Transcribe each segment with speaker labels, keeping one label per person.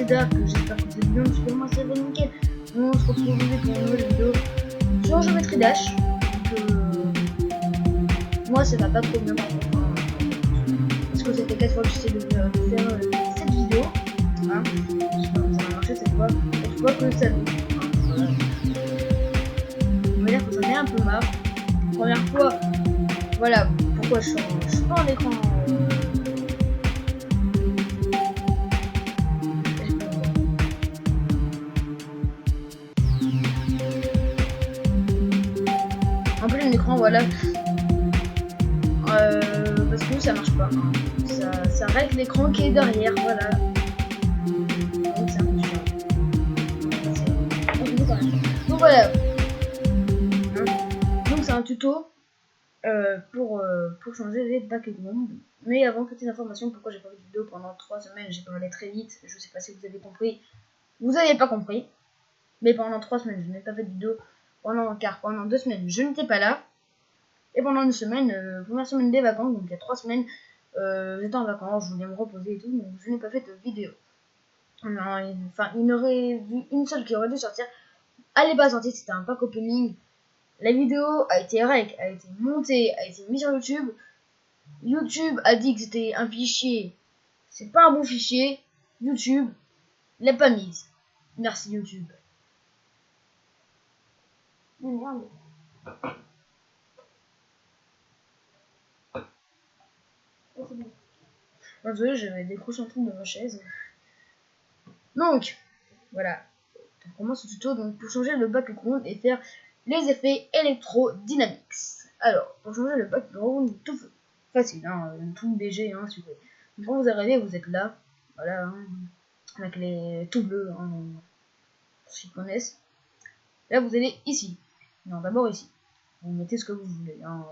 Speaker 1: Dark, j'espère que vous êtes bien, parce que moi ça va nickel. On se retrouve aujourd'hui pour une nouvelle vidéo sur Geometry Dash. Donc, moi ça va pas trop bien par contre, hein, parce que c'était 4 fois que j'essaie de faire cette vidéo. Hein. Je sais pas comment ça va marcher cette fois, et je vois que ça nous. Voilà. On va dire que j'en ai un peu marre. Première fois, voilà pourquoi je suis pas en écran. En plein écran, voilà. Parce que ça marche pas. Hein. Ça règle l'écran qui est derrière, voilà. Donc c'est un peu chiant. Donc voilà. Hein. Donc c'est un tuto pour changer les backgrounds. Mais avant, petite information, pourquoi j'ai pas fait de vidéo pendant 3 semaines, j'ai parlé très vite. Je sais pas si vous avez compris. Vous n'avez pas compris. Mais pendant 3 semaines, je n'ai pas fait de vidéo. Car pendant 2 semaines, je n'étais pas là. Et pendant une semaine, première semaine des vacances, donc il y a 3 semaines, j'étais en vacances, je voulais me reposer et tout, donc je n'ai pas fait de vidéo. Enfin, il y en aurait vu une seule qui aurait dû sortir. Elle n'est pas sortie, c'était un pack opening. La vidéo a été rec, a été montée, a été mise sur YouTube. YouTube a dit que c'était un fichier. C'est pas un bon fichier. YouTube l'a pas mise. Merci YouTube. Mais merde. Désolé, j'avais décroché un truc de ma chaise. Donc, voilà. On commence ce tuto donc, pour changer le background et faire les effets électrodynamiques. Alors, pour changer le background, tout facile, hein, tout BG, hein, si vous voulez. Donc, quand vous arrivez, vous êtes là, voilà, hein, avec les tout bleus, hein, pour ceux qui connaissent. Là, vous allez ici. Non, d'abord ici. Vous mettez ce que vous voulez. Hein,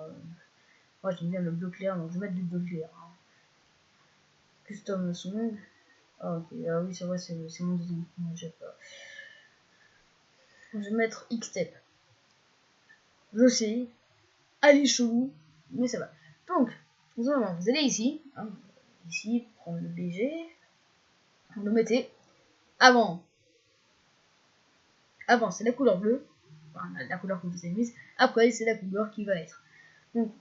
Speaker 1: moi, j'aime bien le bleu clair, donc je vais mettre du bleu clair. Hein. Custom son. Ah, ok, ah oui, c'est vrai, c'est mon deuxième. Je sais pas. Je vais mettre X-Step. Je sais, allez chelou, mais ça va. Donc, vous allez ici, hein, ici, prendre le BG, vous le mettez avant. Avant, c'est la couleur bleue, enfin, la couleur que vous avez mise. Après, c'est la couleur qui va être. Donc,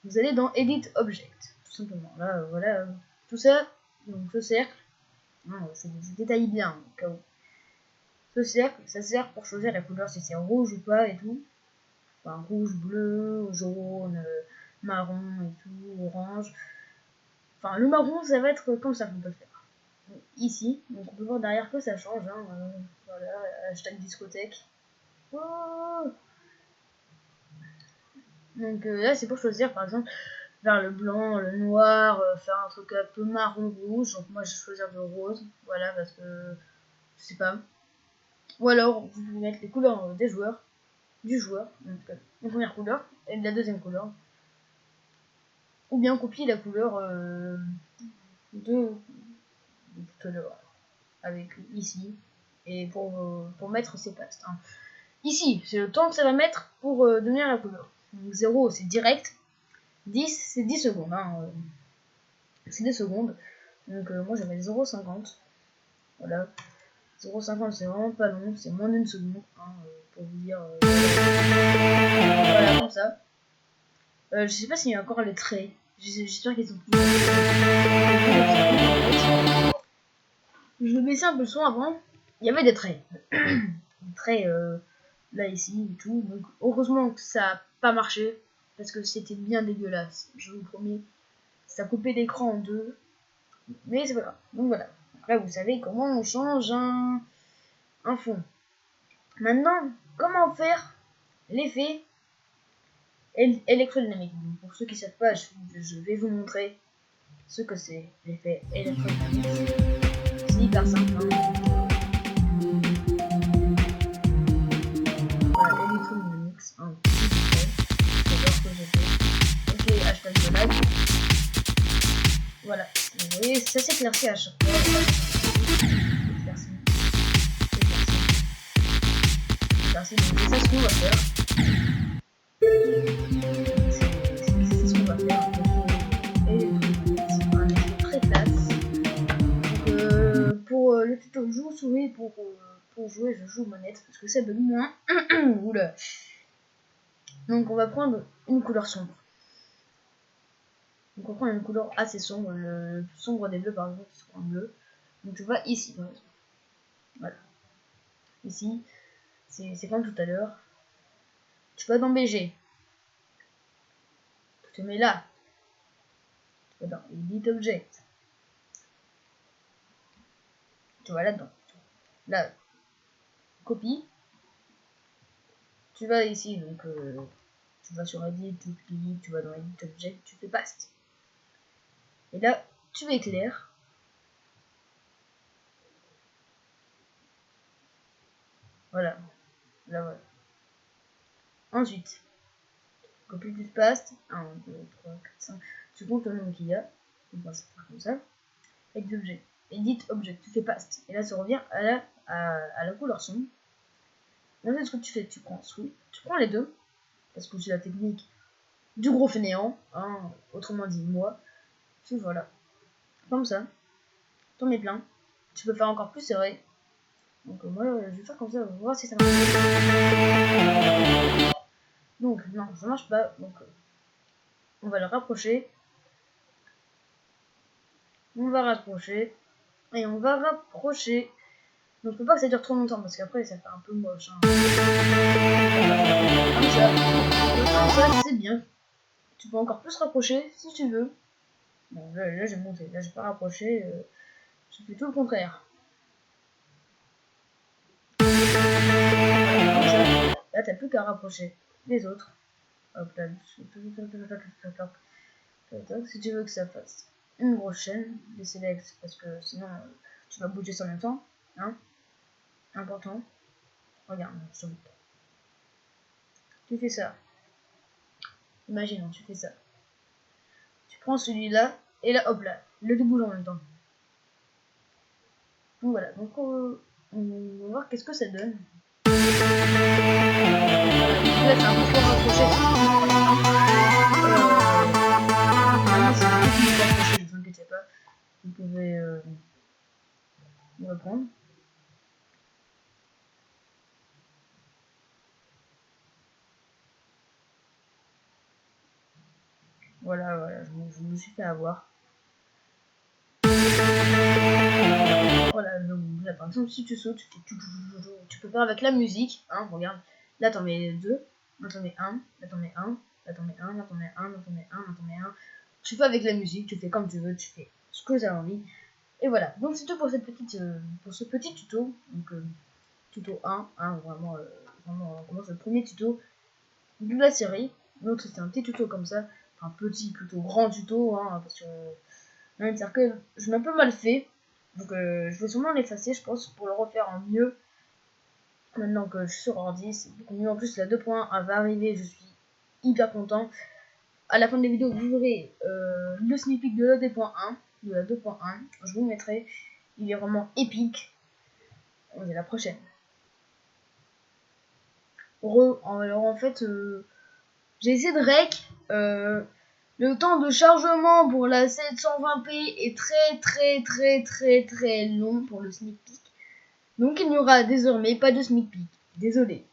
Speaker 1: vous allez dans Edit Object, tout simplement. Là, voilà, tout ça. Donc, ce cercle, hein, je détaille bien au cas où. Ce cercle, ça sert pour choisir la couleur si c'est rouge ou pas et tout. Enfin, rouge, bleu, jaune, marron et tout, orange. Enfin, le marron, ça va être comme ça qu'on peut le faire. Donc, ici, donc on peut voir derrière que ça change. Hein, voilà, hashtag discothèque. Oh, donc là, c'est pour choisir, par exemple, vers le blanc, le noir, faire un truc un peu marron-rouge. Donc moi, je vais choisir le rose. Voilà, parce que je sais pas. Ou alors, vous pouvez mettre les couleurs des joueurs. Du joueur, donc la première couleur et la deuxième couleur, ou bien copier la couleur de tout à l'heure avec ici et pour mettre ses pastes. Hein. Ici, c'est le temps que ça va mettre pour devenir la couleur. Donc 0 c'est direct, 10 c'est 10 secondes. Hein, c'est des secondes. Donc moi je vais mettre 0,50. Voilà. 0,50 c'est vraiment pas long, c'est moins d'une seconde. Hein, pour vous dire. Voilà, comme ça. Je sais pas s'il y a encore les traits. J'espère qu'ils sont plus. Je vais baisser un peu le son avant. Il y avait des traits. Des traits là, ici et tout. Donc, heureusement que ça n'a pas marché. Parce que c'était bien dégueulasse. Je vous promets. Ça coupait l'écran en deux. Mais c'est pas grave. Donc voilà. Là, vous savez comment on change un fond. Maintenant, comment faire l'effet électrodynamique. Donc, pour ceux qui ne savent pas, je vais vous montrer ce que c'est l'effet électrodynamique. C'est hyper simple. Hein. Voilà, électrodynamique. Hein. Ok, hashtag de like. Voilà. Vous voyez, ça s'éclaircit à chaque fois. Éclaircit. Donc, c'est ça ce qu'on va faire. C'est ce qu'on va faire. Et un effet très classe. Donc, pour le le tuto joue souris pour jouer, je joue manette parce que ça bug moins. Oula. Donc on va prendre une couleur sombre. Donc on prend une couleur assez sombre, le plus sombre des bleus par exemple, qui sera en bleu. Donc tu vois ici par exemple. Voilà. Ici, c'est comme tout à l'heure. Tu vas dans BG. Tu te mets là. Tu vas dans Edit Object. Tu vas là-dedans. Là, copie. Tu vas ici, donc tu vas sur Edit, tu cliques, tu vas dans Edit Object, tu fais Paste. Et là, tu éclaires. Voilà. Là, voilà. Ensuite, copie plus paste. 1, 2, 3, 4, 5. Tu comptes le nombre qu'il y a. On va faire comme ça. Edit Object. Edit Object. Tu fais Paste. Et là, ça revient à la couleur sombre. Ensuite, ce que tu fais, tu prends Sweep. Tu prends les deux. Parce que c'est la technique du gros fainéant. Hein, autrement dit, moi. Puis voilà. Comme ça. T'en mets plein. Tu peux faire encore plus serré. Donc moi, je vais faire comme ça. On va voir si ça marche. Donc, non, ça marche pas. Donc, on va le rapprocher. On va rapprocher. Et on va rapprocher. Donc, faut pas que ça dure trop longtemps parce qu'après, ça fait un peu moche. Hein. Comme ça, c'est bien. Tu peux encore plus rapprocher si tu veux. Bon, là j'ai monté. Là, j'ai pas rapproché. Je fais tout le contraire. Là, t'as plus qu'à rapprocher les autres. Hop là. Si tu veux que ça fasse une grosse chaîne, les select parce que sinon tu vas bouger ça en même temps. Hein, important. Regarde, je te montre. Tu fais ça. Imaginons, tu fais ça. Tu prends celui-là et là, hop là, le bouge en même temps. Donc voilà, donc on va voir qu'est-ce que ça donne. Voilà, là c'est un peu trop rapproché. Ne vous inquiétez pas, vous pouvez reprendre. Voilà, voilà, je me suis fait avoir. Voilà, donc là par exemple, si tu sautes, tu peux faire avec la musique. Hein, regarde, là t'en mets deux, là t'en mets un, là t'en mets un, là t'en mets un, là t'en mets un, là t'en mets un, là t'en mets un. Tu fais avec la musique, tu fais comme tu veux, tu fais ce que tu as envie. Et voilà, donc c'est tout pour cette petite, pour ce petit tuto. Donc tuto 1, hein, vraiment, on commence le premier tuto de la série. L'autre c'était un petit tuto comme ça, enfin petit, plutôt grand tuto, hein, parce que c'est-à-dire que je l'ai un peu mal fait. Donc je vais sûrement l'effacer, je pense, pour le refaire en mieux. Maintenant que je suis sur ordi, c'est beaucoup mieux. En plus, la 2.1 va arriver, je suis hyper content. À la fin de la vidéo, vous verrez le sneak peek de la 2.1. De la 2.1, je vous le mettrai. Il est vraiment épique. On est la prochaine. Alors en fait, j'ai essayé de rec. Le temps de chargement pour la 720p est très long pour le sneak peek. Donc il n'y aura désormais pas de sneak peek. Désolé.